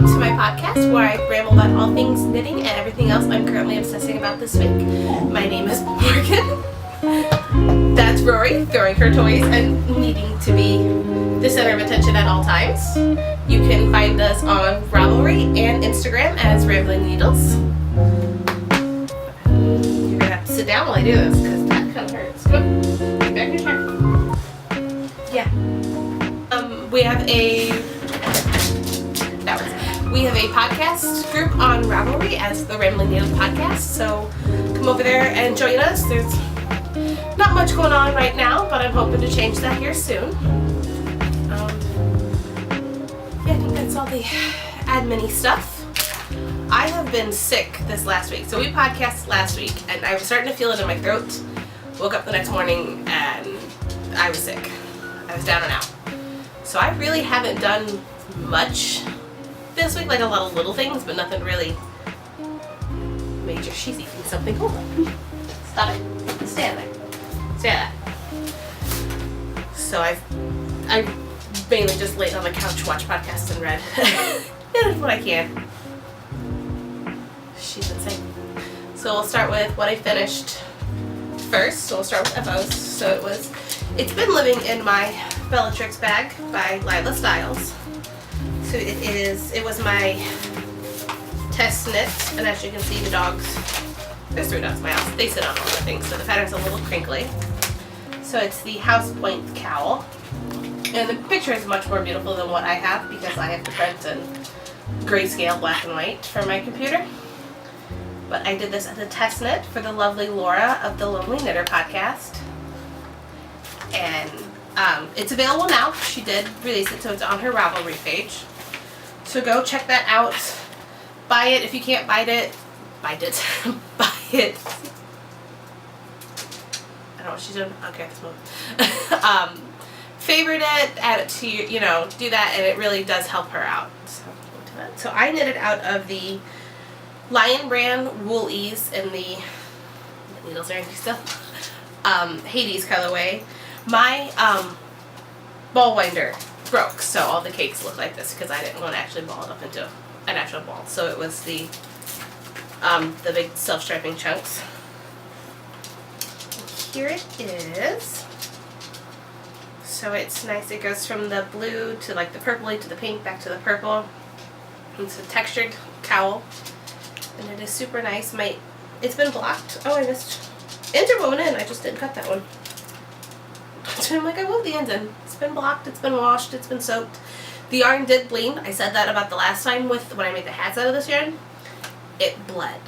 to my podcast where I ramble about all things knitting and everything else I'm currently obsessing about this week. My name is Morgan. That's Rory, throwing her toys and needing to be the center of attention at all times. You can find us on Ravelry and Instagram as Ramblin Needles. You're gonna have to sit down while I do this because that kind of hurts. Come on, get back in your chair. Yeah. We have a podcast group on Ravelry as the Ramblin Needles podcast, so come over there and join us. There's not much going on right now, but I'm hoping to change that here soon. I think that's all the admin-y stuff. I have been sick this last week, so we podcasted last week, and I was starting to feel it in my throat. Woke up the next morning, and I was sick. I was down and out. So I really haven't done much this week, like a lot of little things, but nothing really major. She's eating something. Hold on. Stop it. Stand there. Stand there. So I mainly just laid on the couch, watched podcasts, and read. That's what I can. She's insane. So we'll start with what I finished first. So we'll start with FOs. So it's been living in my Bellatrix bag by Lila Styles. So it was my test knit, and as you can see, the dogs, there's 3 dogs in my house, they sit on all the things, so the pattern's a little crinkly. So it's the House Point cowl, and the picture is much more beautiful than what I have because I have to print in grayscale black and white for my computer. But I did this as a test knit for the lovely Laura of the Lonely Knitter podcast. And it's available now. She did release it, so it's on her Ravelry page. So go check that out. Buy it if you can't buy it. Buy it. Buy it. I don't know what she's doing. Okay, this move. Favorite it, add it to your, do that, and it really does help her out. So we'll do that. So I knitted out of the Lion Brand Wool Ease in the needles are empty still. Hades colorway. My ball winder broke, so all the cakes look like this because I didn't want to actually ball it up into an actual ball. So it was the big self-striping chunks. And here it is. So it's nice. It goes from the blue to like the purpley to the pink back to the purple. It's a textured cowl, and it is super nice. It's been blocked. Oh, I missed interwoven in. I just didn't cut that one. So I'm like, I wove the ends in. It's been blocked, it's been washed, it's been soaked. The yarn did bleed. I said that about the last time when I made the hats out of this yarn. It bled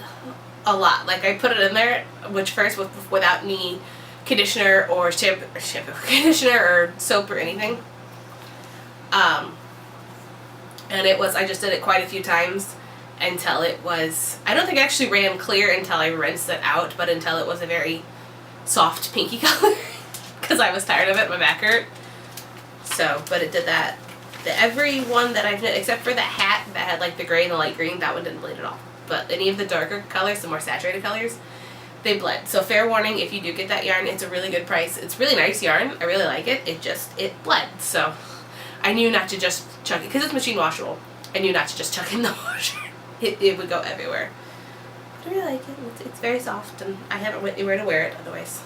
a lot. Like I put it in there, which first without any conditioner or conditioner or soap or anything. And I just did it quite a few times until it was, I don't think it actually ran clear until I rinsed it out, but until it was a very soft pinky color. Because I was tired of it, my back hurt. So, but it did that. Every one that I've knit, except for the hat that had like the gray and the light green, that one didn't bleed at all. But any of the darker colors, the more saturated colors, they bled. So fair warning, if you do get that yarn, it's a really good price. It's really nice yarn. I really like it. It bled. So I knew not to just chuck it, because it's machine washable. I knew not to just chuck it in the washer. It would go everywhere. But I really like it. It's very soft, and I haven't went anywhere to wear it otherwise.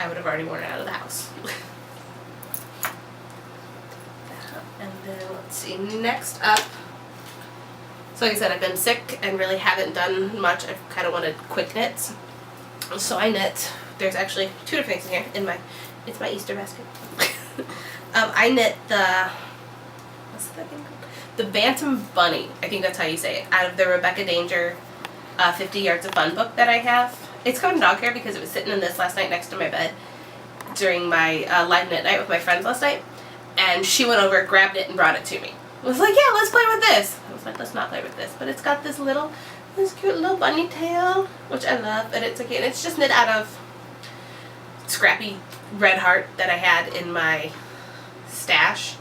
I would have already worn it out of the house. And then let's see, next up. So like I said, I've been sick and really haven't done much. I've kind of wanted quick knits. So I knit, there's actually 2 different things in here. It's my Easter basket. I knit what's that thing called? The Bantam Bunny, I think that's how you say it, out of the Rebecca Danger 50 Yards of Fun book that I have. It's covered in dog hair because it was sitting in this last night next to my bed during my live knit night with my friends last night. And she went over, grabbed it, and brought it to me. I was like, yeah, let's play with this. I was like, let's not play with this. But it's got this cute little bunny tail, which I love. And it's just knit out of scrappy red heart that I had in my stash.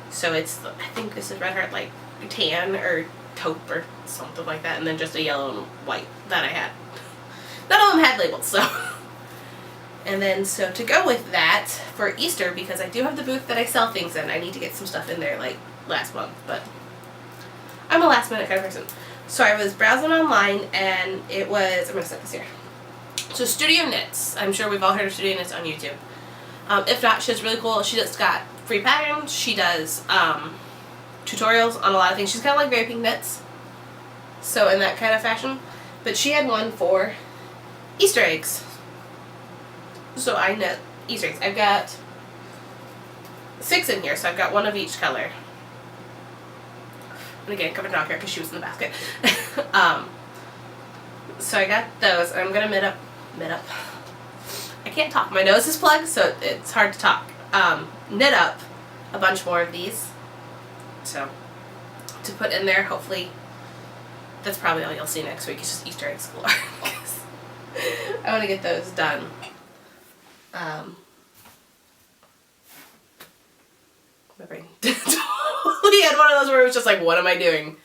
So I think this is red heart like tan or taupe or something like that. And then just a yellow and white that I had. None of them had labels, so. And then, so to go with that, for Easter, because I do have the booth that I sell things in, I need to get some stuff in there, like, last month, but I'm a last minute kind of person. So I was browsing online and it was, I'm going to set this here. So Studio Knits. I'm sure we've all heard of Studio Knits on YouTube. If not, she's really cool. She just got free patterns. She does tutorials on a lot of things. She's kind of like Very Pink Knits. So in that kind of fashion. But she had one for Easter eggs. So I knit Easter eggs. I've got 6 in here, so I've got one of each color. And again, covered in dog hair because she was in the basket. So I got those, and I'm going to knit up. I can't talk. My nose is plugged, so it's hard to talk. Knit up a bunch more of these. So, to put in there, hopefully, that's probably all you'll see next week. It's just Easter eggs galore. I want to get those done. My brain totally had one of those where it was just like, what am I doing?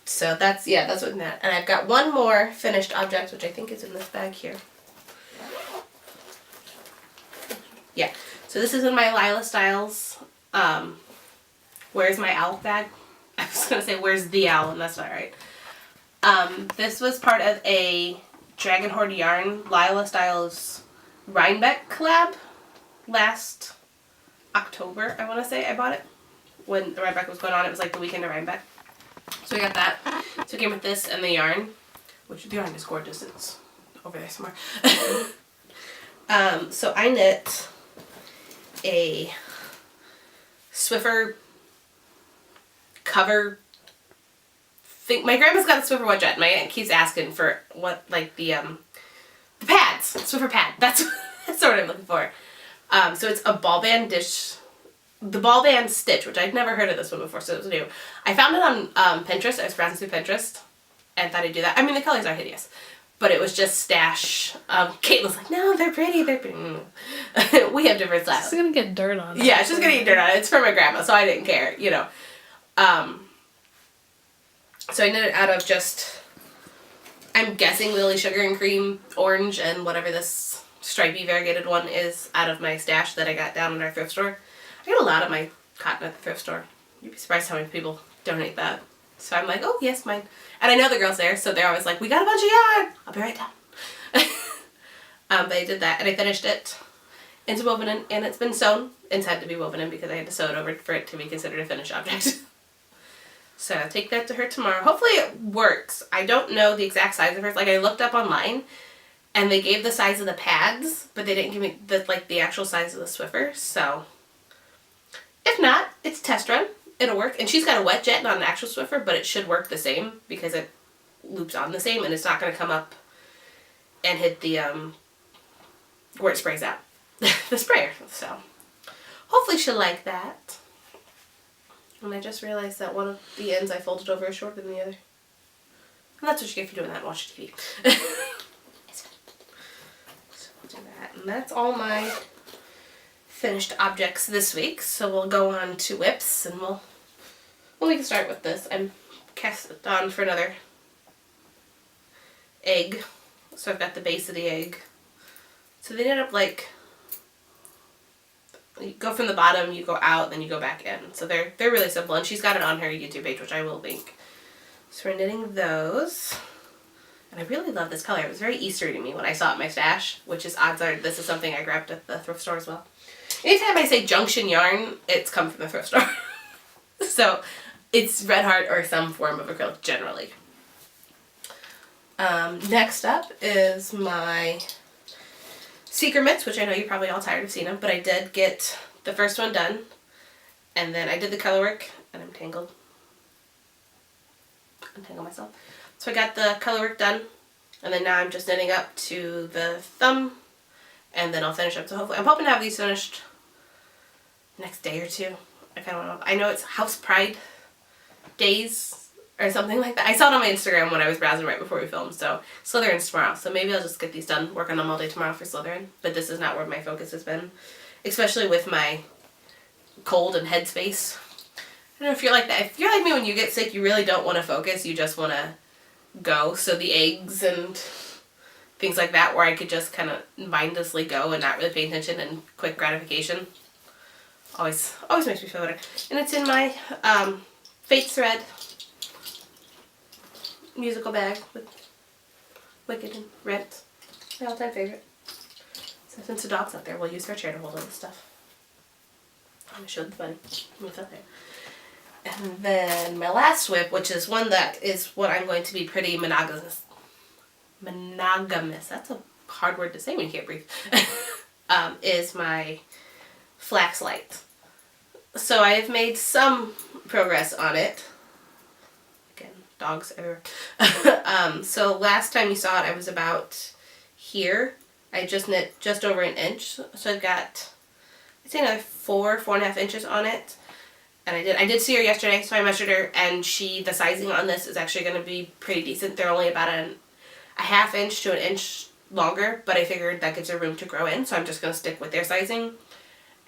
So that's what that. And I've got one more finished object, which I think is in this bag here. Yeah. So this is in my Lila Styles, Where's My Owl bag? I was going to say, Where's the Owl? And that's not right. This was part of a Dragon Horde Yarn Lila Styles Rhinebeck collab last October, I want to say I bought it. When the Rhinebeck was going on, it was like the weekend of Rhinebeck. So I got that. So it came with this and the yarn, which the yarn is gorgeous. It's over there somewhere. So I knit a Swiffer cover thing. My grandma's got a Swiffer wedgette. My aunt keeps asking for what, like the pads. Swiffer pad. That's what I'm looking for. So it's a ball band dish. The ball band stitch, which I'd never heard of this one before, so it was new. I found it on Pinterest. I was browsing through Pinterest and thought I'd do that. I mean, the colors are hideous, but it was just stash. Caitlin's like, no, they're pretty. They're pretty. We have different styles. She's gonna get dirt on it. Yeah, she's gonna get dirt on it. It's for my grandma, so I didn't care, you know. So I knit it out of just, I'm guessing Lily Sugar and Cream Orange and whatever this stripy variegated one is out of my stash that I got down in our thrift store. I get a lot of my cotton at the thrift store. You'd be surprised how many people donate that. So I'm like, oh, yes, mine. And I know the girls there, so they're always like, we got a bunch of yarn. I'll be right down. But I did that, and I finished it into woven in, and it's been sewn. It's had to be woven in because I had to sew it over for it to be considered a finished object. So I'll take that to her tomorrow. Hopefully it works. I don't know the exact size of hers. Like, I looked up online, and they gave the size of the pads, but they didn't give me the actual size of the Swiffer, so if not, it's a test run. It'll work. And she's got a wet jet, not an actual Swiffer, but it should work the same because it loops on the same and it's not going to come up and hit the, where it sprays out. The sprayer. So, hopefully she'll like that. And I just realized that one of the ends I folded over is shorter than the other. And that's what you get for doing that and watch TV. It's fun. So we'll do that. And that's all my finished objects this week, so we'll go on to whips, and we can start with this. I'm cast it on for another egg, so I've got the base of the egg. So they end up like, you go from the bottom, you go out, then you go back in. So they're really simple, and she's got it on her YouTube page, which I will link. So we're knitting those. And I really love this color. It was very Easter to me when I saw it in my stash, which is odds are this is something I grabbed at the thrift store as well. Anytime I say Junction yarn, it's come from the thrift store. So it's Red Heart or some form of acrylic generally. Next up is my Seeker mitts, which I know you're probably all tired of seeing them, but I did get the first one done. And then I did the color work, and I'm tangled. Untangle myself. So I got the color work done, and then now I'm just knitting up to the thumb, and then I'll finish up. So hopefully, I'm hoping to have these finished next day or two. I kind of want to, I know it's House Pride days or something like that. I saw it on my Instagram when I was browsing right before we filmed, so Slytherin's tomorrow. So maybe I'll just get these done, work on them all day tomorrow for Slytherin, but this is not where my focus has been, especially with my cold and headspace. I don't know if you're like that. If you're like me when you get sick, you really don't want to focus, you just want to go. So the eggs and things like that, where I could just kind of mindlessly go and not really pay attention and quick gratification, always makes me feel better. And it's in my Fate's Thread musical bag with Wicked and Rent. My all-time favorite. So since the dog's up there, we'll use her chair to hold all this stuff. I'm going to show the bunny what's up there. And then my last whip, which is one that is what I'm going to be pretty monogamous. That's a hard word to say when you can't breathe. Is my flax light. So I have made some progress on it. Again, dogs everywhere. So last time you saw it, I was about here. I just knit just over an inch. So I've got, I'd say another 4.5 inches on it. And I did see her yesterday, so I measured her, and the sizing on this is actually going to be pretty decent. They're only about a half inch to an inch longer, but I figured that gives her room to grow in, so I'm just going to stick with their sizing.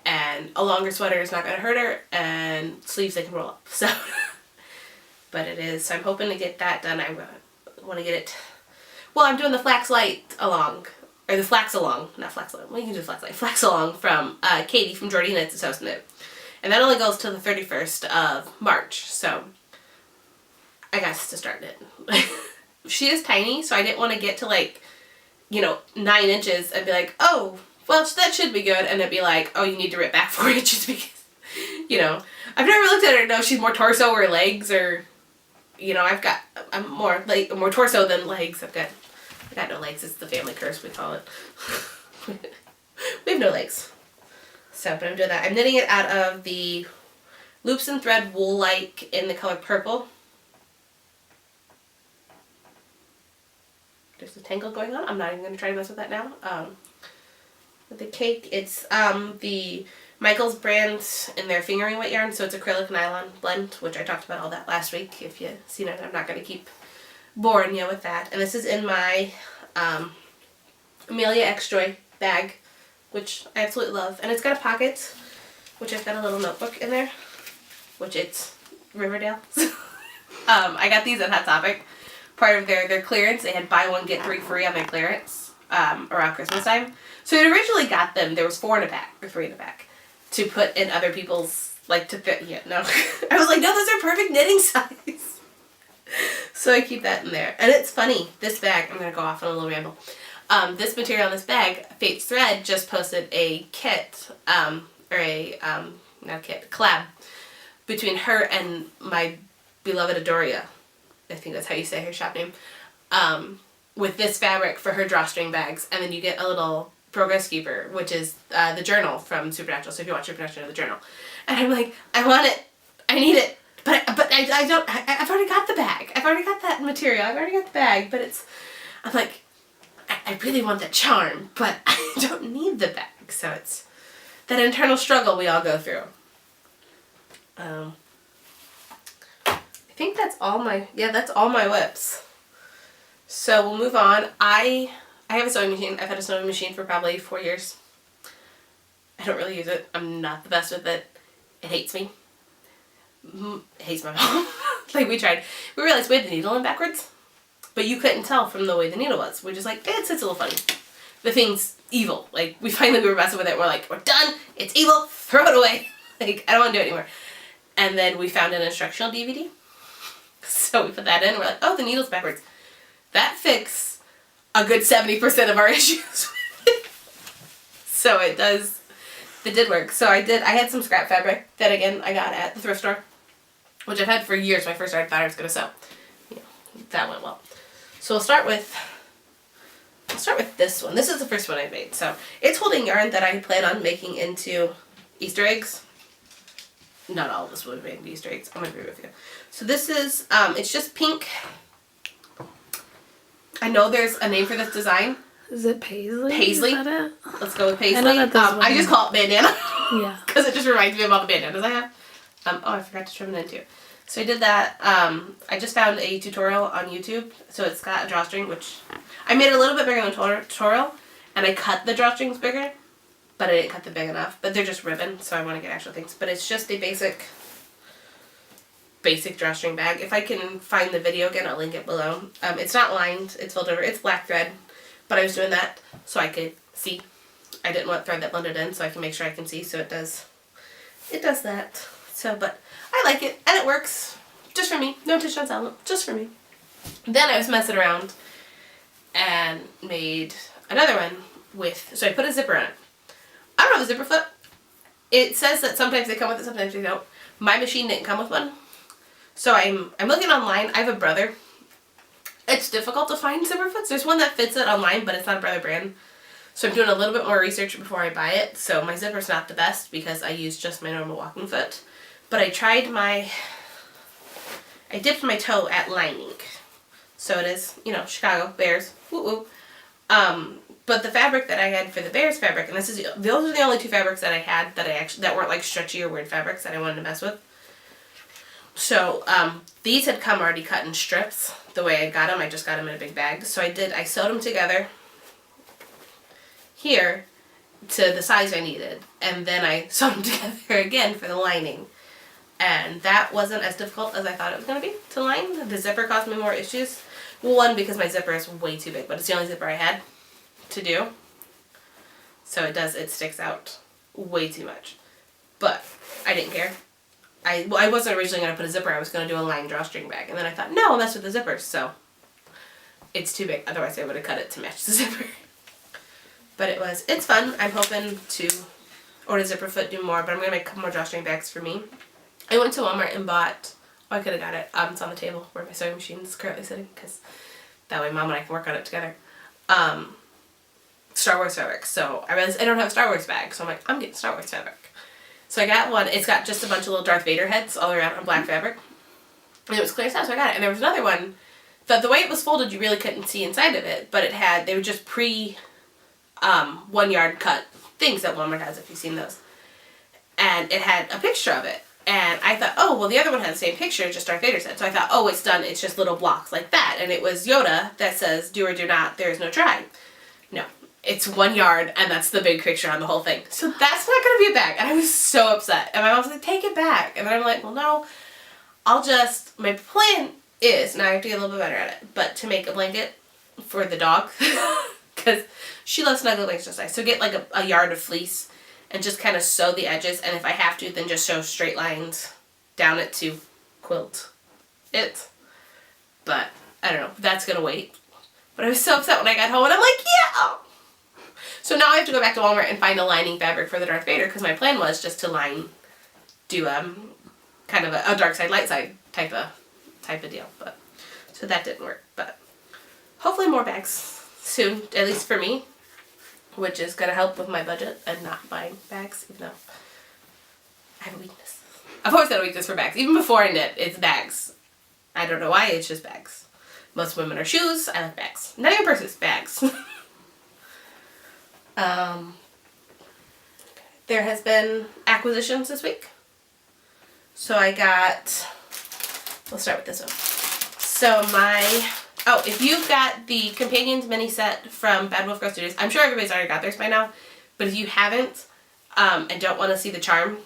And a longer sweater is not going to hurt her, and sleeves they can roll up. So, but it is, so I'm hoping to get that done. I want to get it, well, I'm doing the flax light along, or the flax along, not flax along, well, you can do flax light, flax along from Katie from Jordy Knits' House Knit. And that only goes till the 31st of March, so I got to start it. She is tiny, so I didn't want to get to 9 inches and be like, oh, well, that should be good, and it'd be like, oh, you need to rip back 4 inches because, I've never looked at her to know if she's more torso or legs, or, I'm more torso than legs. I got no legs. It's the family curse, we call it. We have no legs. So, but I'm doing that. I'm knitting it out of the Loops and Thread Wool-like in the color purple. There's a tangle going on. I'm not even going to try to mess with that now. With the cake, it's the Michaels brand in their fingering weight yarn, so it's acrylic nylon blend, which I talked about all that last week. If you've seen it, I'm not going to keep boring you with that. And this is in my Amelia X Joy bag, which I absolutely love. And it's got a pocket, which I've got a little notebook in there, which it's Riverdale. I got these at Hot Topic. Part of their clearance. They had buy one, get 3 free on their clearance around Christmas time. So I originally got them, there was 4 in a pack, or 3 in a pack, to put in other people's, to fit, no. I was like, no, those are perfect knitting size. So I keep that in there. And it's funny, this bag, I'm going to go off on a little ramble. This material in this bag, Fate's Thread just posted a kit, not a kit, collab between her and my beloved Adoria. I think that's how you say her shop name. With this fabric for her drawstring bags, and then you get a little progress keeper, which is the journal from Supernatural. So if you watch Supernatural, you know the journal. And I'm like, I want it, I need it, but I don't. I've already got the bag. I've already got that material. I've already got the bag, but I'm like, I really want the charm, but I don't need the bag. So it's that internal struggle we all go through. I think that's all my whips. So we'll move on. I have a sewing machine. I've had a sewing machine for probably 4 years. I don't really use it. I'm not the best with it. It hates me. It hates my mom. We tried. We realized we had the needle in backwards, but you couldn't tell from the way the needle was. We're just like, it sits a little funny. The thing's evil. We were messing with it. We're like, we're done. It's evil. Throw it away. I don't want to do it anymore. And then we found an instructional DVD. So we put that in. We're like, oh, the needle's backwards. That fixed a good 70% of our issues. So it did work. So I had some scrap fabric that, again, I got at the thrift store, which I've had for years. When I first started, I thought I was going to sew. That went well. So we'll start with this one. This is the first one I made. So it's holding yarn that I plan on making into Easter eggs. Not all of this will be made into Easter eggs. I'm going to agree with you. So this is, it's just pink. I know there's a name for this design. Is it Paisley? Paisley. Is that it? Let's go with Paisley. I just call it bandana. Yeah. Because it just reminds me of all the bandanas I have. I forgot to trim it in too. So I did that. I just found a tutorial on YouTube. So it's got a drawstring, which I made a little bit bigger than the tutorial, and I cut the drawstrings bigger, but I didn't cut them big enough. But they're just ribbon, so I want to get actual things. But it's just a basic drawstring bag. If I can find the video again, I'll link it below. It's not lined. It's filled over. It's black thread, but I was doing that so I could see. I didn't want thread that blended in, so I can make sure I can see. So it does that. So, but I like it, and it works. Just for me. No intention on selling them. Just for me. Then I was messing around and made another one with, so I put a zipper on it. I don't have a zipper foot. It says that sometimes they come with it, sometimes they don't. My machine didn't come with one. So I'm looking online. I have a brother. It's difficult to find zipper foots. There's one that fits it online, but it's not a brother brand. So I'm doing a little bit more research before I buy it. So my zipper's not the best because I use just my normal walking foot. But I dipped my toe at lining. So it is, you know, Chicago Bears. Woo woo. But the fabric that I had for the Bears fabric, and those are the only two fabrics that I had that weren't like stretchy or weird fabrics that I wanted to mess with. So these had come already cut in strips the way I got them. I just got them in a big bag. So I sewed them together here to the size I needed, and then I sewed them together again for the lining. And that wasn't as difficult as I thought it was going to be to line. The zipper caused me more issues. Well, one, because my zipper is way too big, but it's the only zipper I had to do. So it sticks out way too much. But I didn't care. I wasn't originally going to put a zipper. I was going to do a line drawstring bag. And then I thought, no, I'll mess with the zippers. So it's too big. Otherwise I would have cut it to match the zipper. But it's fun. I'm hoping to order zipper foot, do more. But I'm going to make a couple more drawstring bags for me. I went to Walmart and bought, I could have got it. It's on the table where my sewing machine is currently sitting, because that way Mom and I can work on it together. Star Wars fabric. So I realized I don't have a Star Wars bag, so I'm like, I'm getting Star Wars fabric. So I got one. It's got just a bunch of little Darth Vader heads all around on black fabric. And it was clear stuff, so I got it. And there was another one that the way it was folded, you really couldn't see inside of it, but they were just 1 yard cut things that Walmart has, if you've seen those. And it had a picture of it. And I thought, oh, well, the other one had the same picture, just Darth Vader said. So I thought, oh, it's done. It's just little blocks like that. And it was Yoda that says, do or do not, there is no try. No, it's 1 yard, and that's the big picture on the whole thing. So that's not going to be a bag. And I was so upset. And my mom was like, take it back. And then I'm like, well, no, my plan is, now I have to get a little bit better at it, but to make a blanket for the dog. Because she loves snuggle blankets just like. So get like a yard of fleece and just kind of sew the edges, and if I have to, then just sew straight lines down it to quilt it. But I don't know, that's gonna wait. But I was so upset when I got home, and I'm like, yeah! So now I have to go back to Walmart and find a lining fabric for the Darth Vader, because my plan was just to do kind of a dark side, light side type of deal. But so that didn't work. But hopefully more bags soon, at least for me, which is going to help with my budget and not buying bags, even though I have a weakness. I've always had a weakness for bags. Even before I knit, it's bags. I don't know why, it's just bags. Most women are shoes, I like bags. Not even purses, bags. There has been acquisitions this week. So I got, we'll start with this one. So if you've got the Companions mini set from Bad Wolf Girl Studios, I'm sure everybody's already got theirs by now, but if you haven't and don't want to see the charm,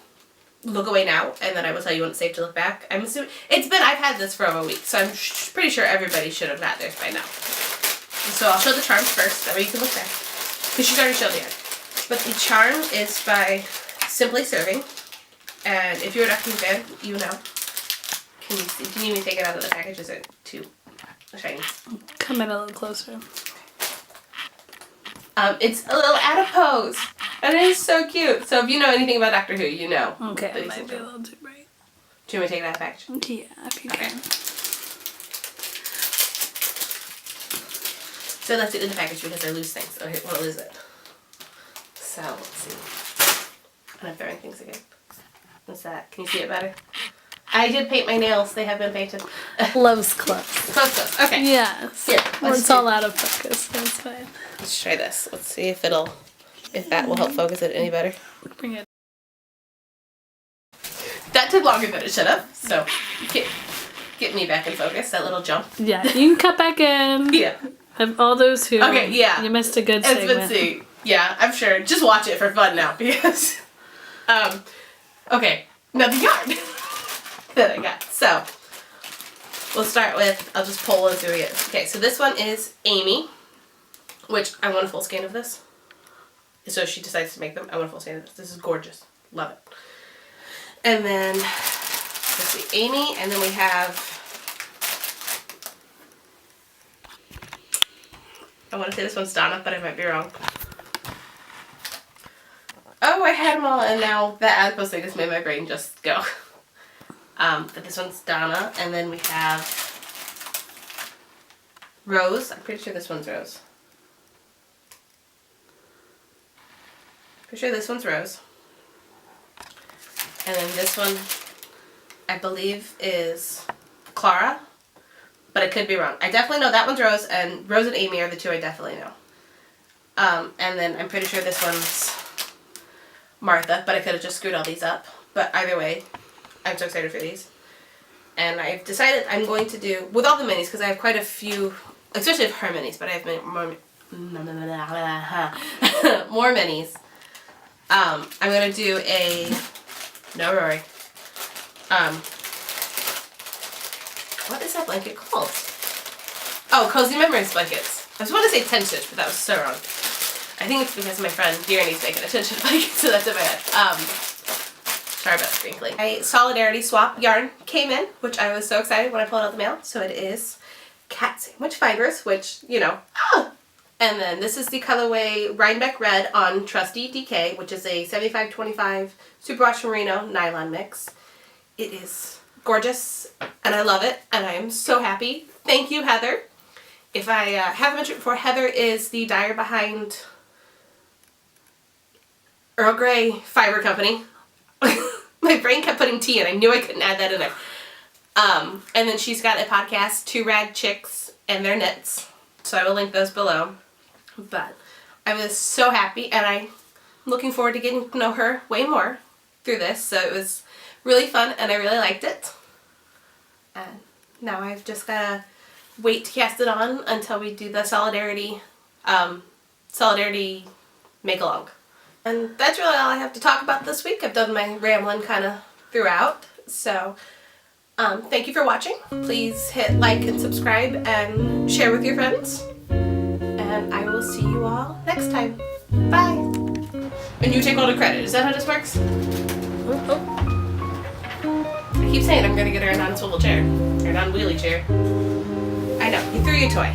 look away now, and then I will tell you when it's safe to look back. I'm assuming, I've had this for over a week, so I'm pretty sure everybody should have got theirs by now. So I'll show the charms first, that way you can look back, because she's already showed the other. But the charm is by Simply Serving, and if you're a Doctor Who fan, you know. Can you see? Do you need me to take it out of the package? Is it too shiny? Come in a little closer. It's a little adipose, and it is so cute. So if you know anything about Doctor Who, you know. Okay, it might be a little too bright. Do you want me to take it out of the package? Yeah, if you can. So I left it in the package because I lose things. I don't want to lose it. So let's see. I'm throwing things again. What's that? Can you see it better? I did paint my nails. They have been painted. Close, close. Close. Okay. Yes. Here, well, it's all out of focus, so it's fine. Let's try this. Let's see if that will help focus it any better. Bring it. That took longer than it should have. So get me back in focus. That little jump. Yeah, you can cut back in. Yeah. Of all those who. Okay. Yeah. You missed a good segment. Let's see. Yeah, I'm sure. Just watch it for fun now because. Okay. Now the yarn that I got. So we'll start with. I'll just pull those through it. Okay. So this one is Amy, which I want a full scan of this. So she decides to make them. I want a full scan of this. This is gorgeous. Love it. And then Let's see, Amy, and then we have, I want to say this one's Donna, but I might be wrong. Oh, I had them all, and now that adipose thing just made my brain just go. But this one's Donna, and then we have Rose. I'm pretty sure this one's Rose. Pretty sure this one's Rose. And then this one, I believe, is Clara, but I could be wrong. I definitely know that one's Rose, and Rose and Amy are the two I definitely know. And then I'm pretty sure this one's Martha, but I could have just screwed all these up. But either way, I'm so excited for these. And I've decided I'm going to do, with all the minis, because I have quite a few, especially of her minis, but I have more minis. I'm going to do a, no Rory, what is that blanket called? Oh, Cozy Memories blankets. I was going to say 10 stitch, but that was so wrong. I think it's because my friend Tierney's making a 10 stitch blanket, so that's in my head. Sorry about sprinkling. My Solidarity Swap yarn came in, which I was so excited when I pulled out the mail. So it is cat sandwich fibers, which, you know, And then this is the colorway Rhinebeck Red on Trusty DK, which is a 75-25 Superwash Merino nylon mix. It is gorgeous, and I love it, and I am so happy. Thank you, Heather. If I haven't mentioned before, Heather is the dyer behind Earl Grey Fiber Company. My brain kept putting T in. I knew I couldn't add that in there. And then she's got a podcast, Two Rad Chicks and Their Knits. So I will link those below. But I was so happy, and I'm looking forward to getting to know her way more through this. So it was really fun, and I really liked it. And now I've just got to wait to cast it on until we do the Solidarity make-along. And that's really all I have to talk about this week. I've done my rambling kind of throughout. So thank you for watching. Please hit like and subscribe and share with your friends. And I will see you all next time. Bye. And you take all the credit. Is that how this works? I keep saying I'm going to get her a non-swivel chair. Or a non-wheelie chair. I know. You threw your toy.